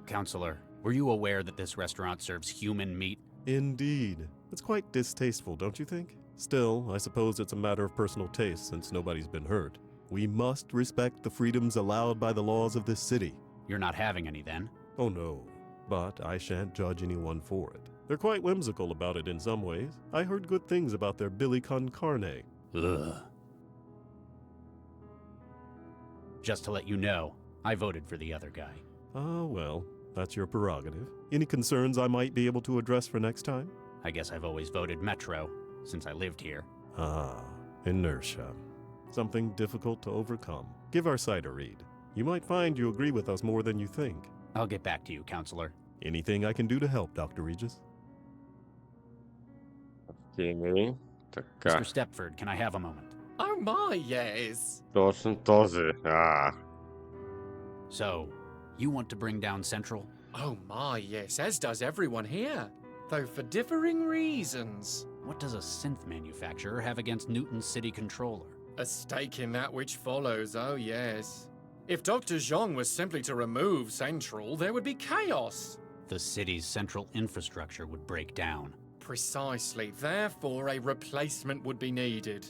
Counselor, were you aware that this restaurant serves human meat? Indeed. It's quite distasteful, don't you think? Still, I suppose it's a matter of personal taste since nobody's been hurt. We must respect the freedoms allowed by the laws of this city. You're not having any then? Oh no, but I shan't judge anyone for it. They're quite whimsical about it in some ways. I heard good things about their Billy con carne. Ugh. Just to let you know, I voted for the other guy. Ah, well, that's your prerogative. Any concerns I might be able to address for next time? I guess I've always voted Metro, since I lived here. Ah, inertia. Something difficult to overcome. Give our site a read. You might find you agree with us more than you think. I'll get back to you, Counselor. Anything I can do to help, Dr. Regis? Окей, така. Mr. Stepford, can I have a moment? Oh my, yes. Точно този. So, you want to bring down Central? Oh my, yes, as does everyone here. Though for differing reasons. What does a synth manufacturer have against Newton's city controller? A stake in that which follows, oh yes. If Dr. Zhang was simply to remove Central, there would be chaos. The city's central infrastructure would break down. Precisely. Therefore, a replacement would be needed.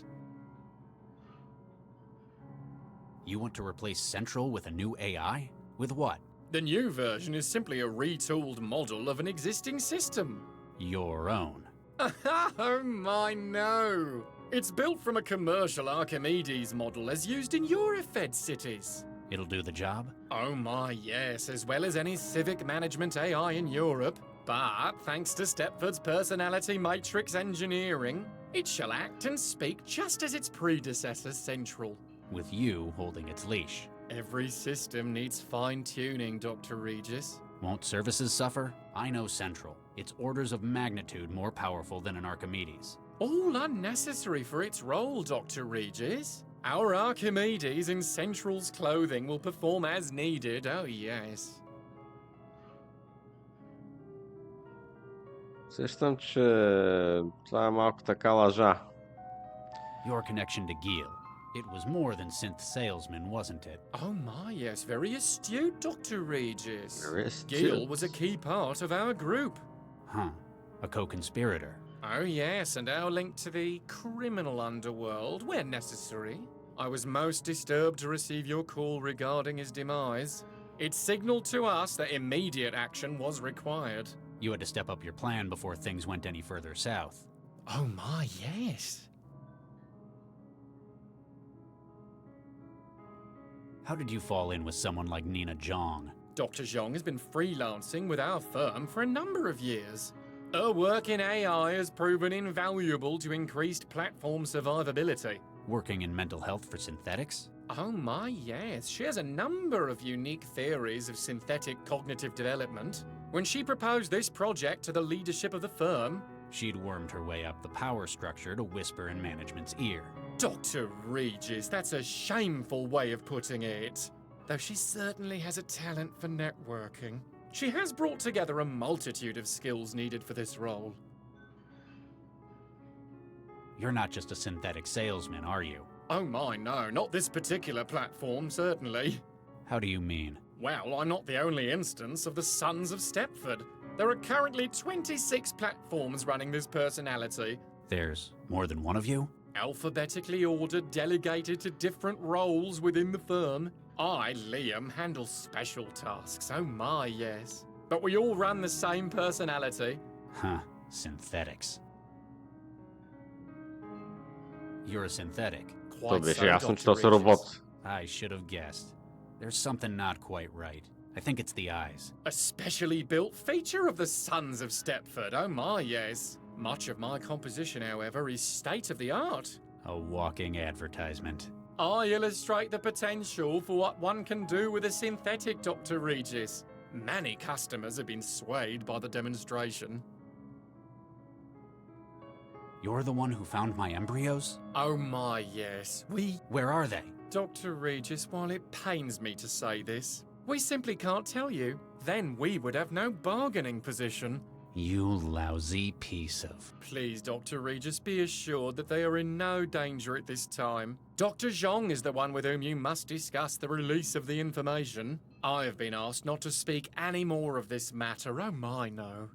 You want to replace Central with a new AI? With what? The new version is simply a retooled model of an existing system. Your own. Oh my, no. It's built from a commercial Archimedes model as used in Eurofed cities. It'll do the job? Oh my, yes, as well as any civic management AI in Europe. But thanks to Stepford's personality matrix engineering, it shall act and speak just as its predecessor Central. With you holding its leash. Every system needs fine-tuning, Dr. Regis. Won't services suffer? I know Central. It's orders of magnitude more powerful than an Archimedes. All unnecessary for its role, Dr. Regis. Our Archimedes in Central's clothing will perform as needed, oh yes. Сещам, че това е малко така лъжа. Your connection to Gil. It was more than synth salesman, wasn't it? Oh my, yes, very astute, Dr. Regis. Very astute. Gil was a key part of our group. Huh. A co-conspirator. Oh yes, and our link to the criminal underworld, where necessary. I was most disturbed to receive your call regarding his demise. It signaled to us that immediate action was required. You had to step up your plan before things went any further south. Oh my, yes. How did you fall in with someone like Nina Zhang? Dr. Zhang has been freelancing with our firm for a number of years. Her work in AI has proven invaluable to increased platform survivability. Working in mental health for synthetics? Oh my, yes. She has a number of unique theories of synthetic cognitive development. When she proposed this project to the leadership of the firm, she'd wormed her way up the power structure to whisper in management's ear. Dr. Regis, that's a shameful way of putting it. Though she certainly has a talent for networking. She has brought together a multitude of skills needed for this role. You're not just a synthetic salesman, are you? Oh my, no, not this particular platform, certainly. How do you mean? Well, I'm not the only instance of the Sons of Stepford. There are currently 26 platforms running this personality. There's more than one of you? Alphabetically ordered, delegated to different roles within the firm. I, Liam, handle special tasks, oh my, yes. But we all run the same personality. Huh, synthetics. You're a synthetic. Quite so, Dr. Regis. I should have guessed. There's something not quite right. I think it's the eyes. A specially built feature of the Sons of Stepford, oh my, yes. Much of my composition, however, is state-of-the-art. A walking advertisement. I illustrate the potential for what one can do with a synthetic, Dr. Regis. Many customers have been swayed by the demonstration. You're the one who found my embryos? Oh my, yes. Where are they? Dr. Regis, while it pains me to say this, we simply can't tell you. Then we would have no bargaining position. You lousy piece of... Please, Dr. Regis, be assured that they are in no danger at this time. Dr. Zhang is the one with whom you must discuss the release of the information. I have been asked not to speak any more of this matter, oh my, no.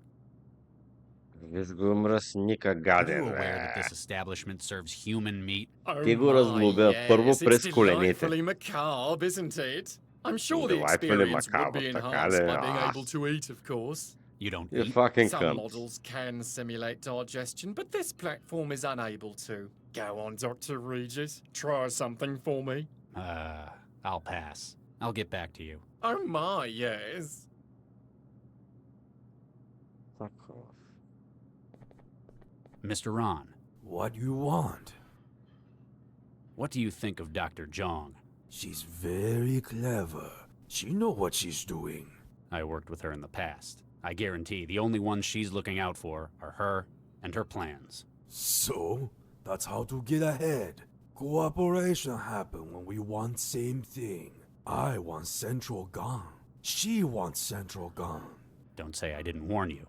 Виж го мръсника гаден, Are you aware that this establishment serves human meat? Ти го разглобя първо през колените. It's delightfully macabre, isn't it? I'm sure the experience would be enhanced by being able to eat, of course. You don't You eat? fucking Some cunt. models can simulate digestion, but this platform is unable to. Go on, Dr. Regis. Try something for me. I'll pass. I'll get back to you. Oh my, yes. Fuck off. Mr. Ron, What do you want? what do you think of Dr. Zhang? She's very clever. She know what she's doing. I worked with her in the past. I guarantee the only ones she's looking out for are her and her plans. So, that's how to get ahead. Cooperation happen when we want same thing. I want Central gone. She wants Central gone. Don't say I didn't warn you.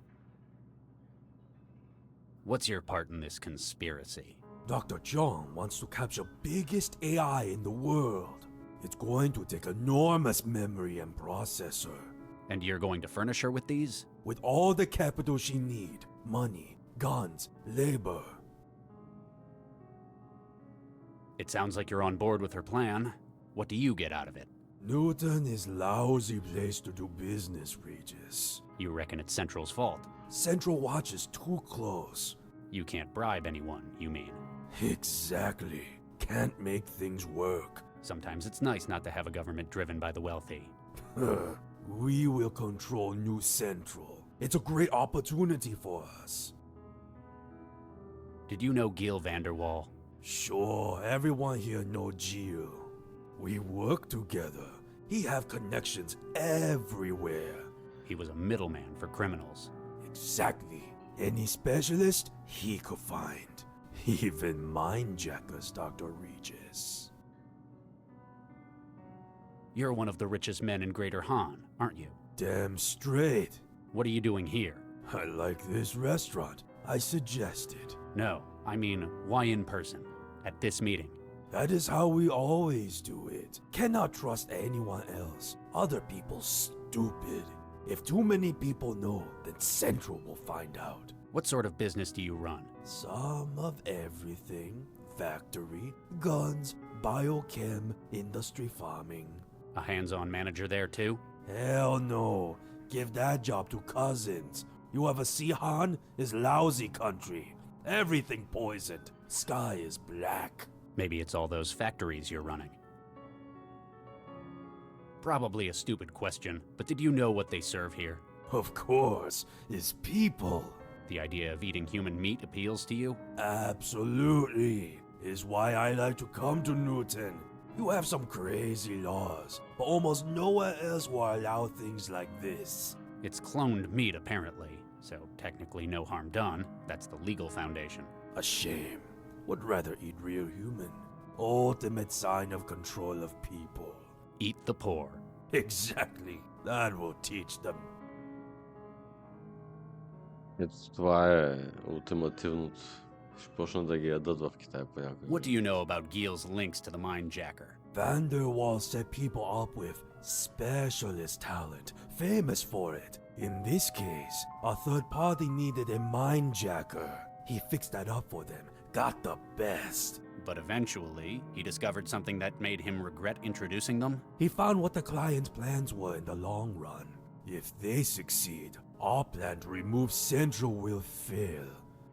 What's your part in this conspiracy? Dr. Zhang wants to capture biggest AI in the world. It's going to take enormous memory and processor. And you're going to furnish her with these? With all the capital she need. Money, guns, labor. It sounds like you're on board with her plan. What do you get out of it? Newton is lousy place to do business, Regis. You reckon it's Central's fault? Central watches too close. You can't bribe anyone, you mean? Exactly. Can't make things work. Sometimes it's nice not to have a government driven by the wealthy. We will control New Central. It's a great opportunity for us. Did you know Gil Vanderwall? Sure, everyone here know Gio. We work together. He have connections everywhere. He was a middleman for criminals. Exactly. Any specialist he could find. Even mindjackers, Dr. Regis. You're one of the richest men in Greater Han, aren't you? Damn straight. What are you doing here? I like this restaurant. I suggest it. No, I mean, why in person? At this meeting? That is how we always do it. Cannot trust anyone else. Other people stupid. If too many people know, then Central will find out. What sort of business do you run? Some of everything. Factory, guns, biochem, industry farming. A hands-on manager there too? Hell no. Give that job to cousins. You ever see Han? Is lousy country. Everything poisoned. Sky is black. Maybe it's all those factories you're running. Probably a stupid question, but did you know what they serve here? Of course. It's people. The idea of eating human meat appeals to you? Absolutely. Is why I like to come to Newton. You have some crazy laws, but almost nowhere else will allow things like this. It's cloned meat, apparently, so technically no harm done. That's the legal foundation. A shame. Would rather eat real human. Ultimate sign of control of people. Eat the poor. Exactly. That will teach them. Ето това е ултимативното. Ще почна да ги ядат в Китай по някой. What do you know about Gil's links to the mindjacker? Vanderwall set people up with specialist talent, famous for it. In this case, a third party needed a mindjacker. He fixed that up for them, got the best. But eventually, he discovered something that made him regret introducing them? He found what the client's plans were in the long run. If they succeed, our plan to remove Central will fail.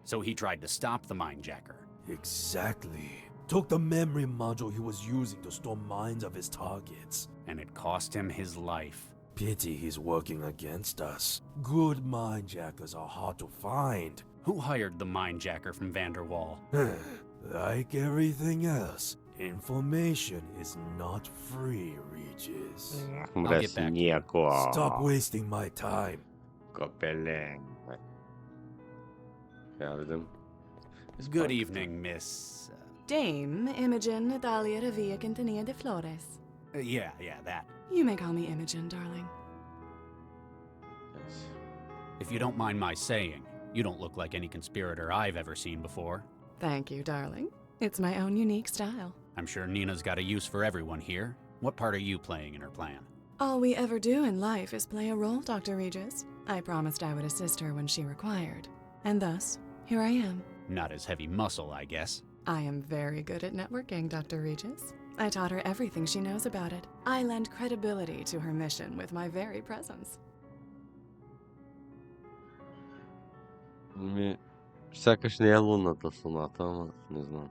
So he tried to stop the mindjacker. Exactly. Took the memory module he was using to store minds of his targets. And it cost him his life. Pity he's working against us. Good mindjackers are hard to find. Who hired the mindjacker from Vanderwall? Like everything else, information is not free, Regis. I'll get back to you. Stop wasting my time. Копелен. Я видим. Good evening, Miss... Dame Imogen Natalia Revilla Quintanilla de Flores. Yeah, that. You may call me Imogen, darling. Yes. If you don't mind my saying, you don't look like any conspirator I've ever seen before. Thank you, darling. It's my own unique style. I'm sure Nina's got a use for everyone here. What part are you playing in her plan? All we ever do in life is play a role, Dr. Regis. I promised I would assist her when she required. And thus, here I am. Not as heavy muscle, I guess. I am very good at networking, Dr. Regis. I taught her everything she knows about it. I lend credibility to her mission with my very presence. Сякаш не е лунната соната, ама не знам.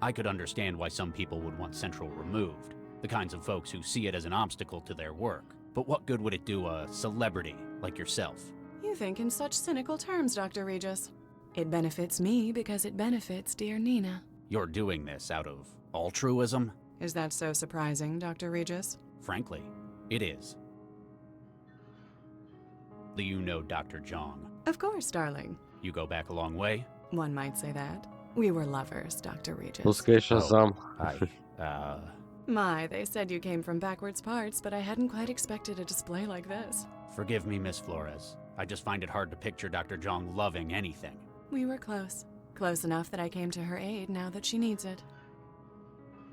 I could understand why some people would want Central removed. The kinds of folks who see it as an obstacle to their work. But what good would it do a celebrity like yourself? You think in such cynical terms, Dr. Regis. It benefits me because it benefits dear Nina. You're doing this out of altruism? Is that so surprising, Dr. Regis? Frankly, it is. Do you know Dr. Zhang? Of course, darling. You go back a long way? One might say that. We were lovers, Dr. Regis. Пускай Шазам. My, they said you came from backwards parts, but I hadn't quite expected a display like this. Forgive me, Miss Flores. I just find it hard to picture Dr. Zhang loving anything. We were close. Close enough that I came to her aid now that she needs it.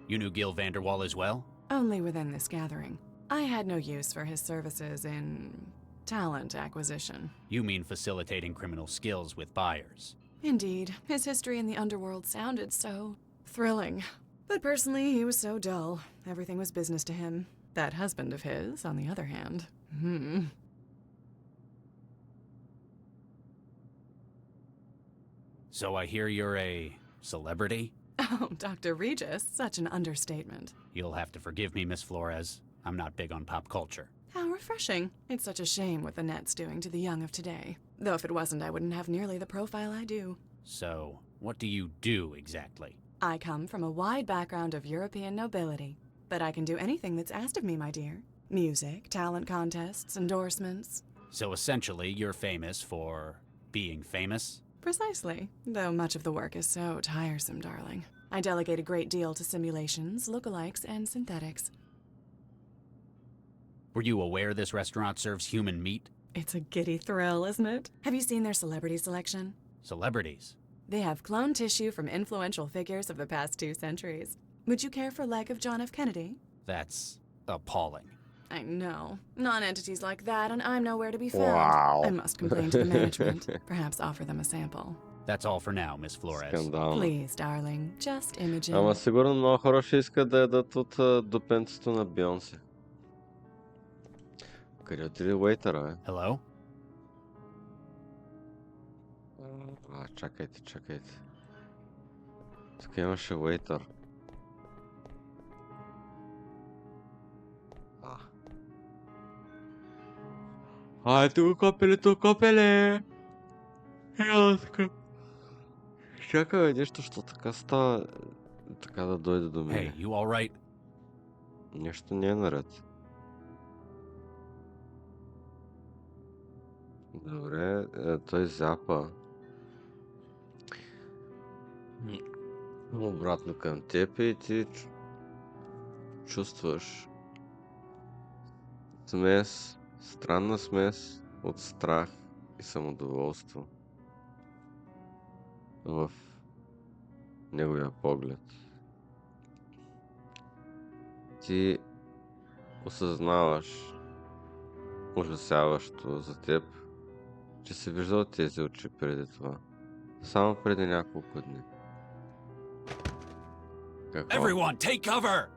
You knew Gil Vanderwall as well? Only within this gathering. I had no use for his services in talent acquisition. You mean facilitating criminal skills with buyers? Indeed, his history in the underworld sounded so thrilling. But personally, he was so dull. Everything was business to him. That husband of his, on the other hand. So I hear you're a celebrity? Oh, Dr. Regis, such an understatement. You'll have to forgive me, Miss Flores. I'm not big on pop culture. How refreshing. It's such a shame what the net's doing to the young of today. Though if it wasn't, I wouldn't have nearly the profile I do. So, what do you do exactly? I come from a wide background of European nobility, but I can do anything that's asked of me, my dear. Music, talent contests, endorsements. So essentially, you're famous for being famous? Precisely, though much of the work is so tiresome, darling. I delegate a great deal to simulations, lookalikes, and synthetics. Were you aware this restaurant serves human meat? It's a giddy thrill, isn't it? Have you seen their celebrity selection? Celebrities? They have cloned tissue from influential figures of the past 2 centuries. Would you care for a leg of John F. Kennedy? That's appalling. I know. Non-entities like that, and I'm nowhere to be found. Wow. I must complain to the management. Perhaps offer them a sample. That's all for now, Miss Flores. Скандално. Please, darling, just imagine. Ама сигурно много хора ще искат да ядат от допенцето на Бионсе. Къде отиде уейтъра, бе? Hello? Чакайте. Тук имаше уейтър. Тук копеле! Ела така. Чакай, бе, нещо, що така става, така да дойде до мен. Hey, you alright? Нещо не е наред. Добре, той запа. Обратно към теб и ти чувстваш странна смес от страх и самодоволство в неговия поглед. Ти осъзнаваш ужасяващо за теб, че си виждал тези очи преди това. Само преди няколко дни. Какво? Everyone, take cover!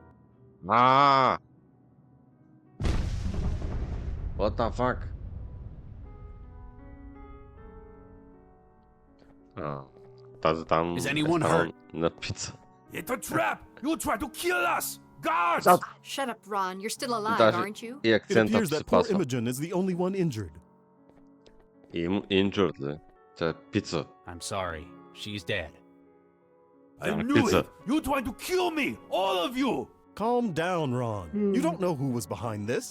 What the fuck? Тази там Is anyone hurt? На пица. It's a trap! You try to kill us! Guards! Shut up, Ron. You're still alive, Даже aren't you? и It акцентът appears се that poor пасва. Imogen is the only one injured. Injured ли? Тя е пица. I'm sorry. She's dead. I knew it! You tried to kill me! All of you! Calm down, Ron. You don't know who was behind this.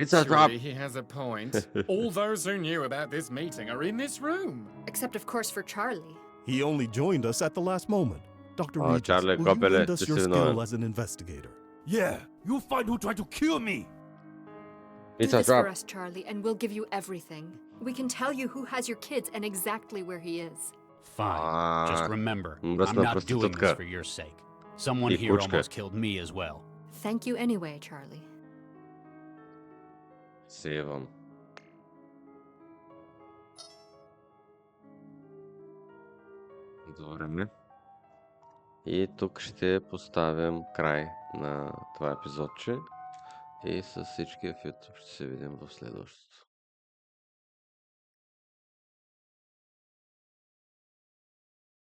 It's a trap. Actually, he has a point. All those who knew about this meeting are in this room. Except, of course, for Charlie. He only joined us at the last moment. Dr. Oh, Regis, Charlie, will you copele, lend us this your is skill annoying. as an investigator? Yeah, you find who tried to kill me! It's Do a this for trap. us, Charlie, and we'll give you everything. We can tell you who has your kids and exactly where he is. Fine. Just remember, мръсна I'm not doing this проститутка. for your sake. Someone И here кучка. almost killed me as well. Thank you anyway, Charlie. Сейвам. Добре. И тук ще поставям край на това епизодче. И с всички в YouTube ще се видим в следващото.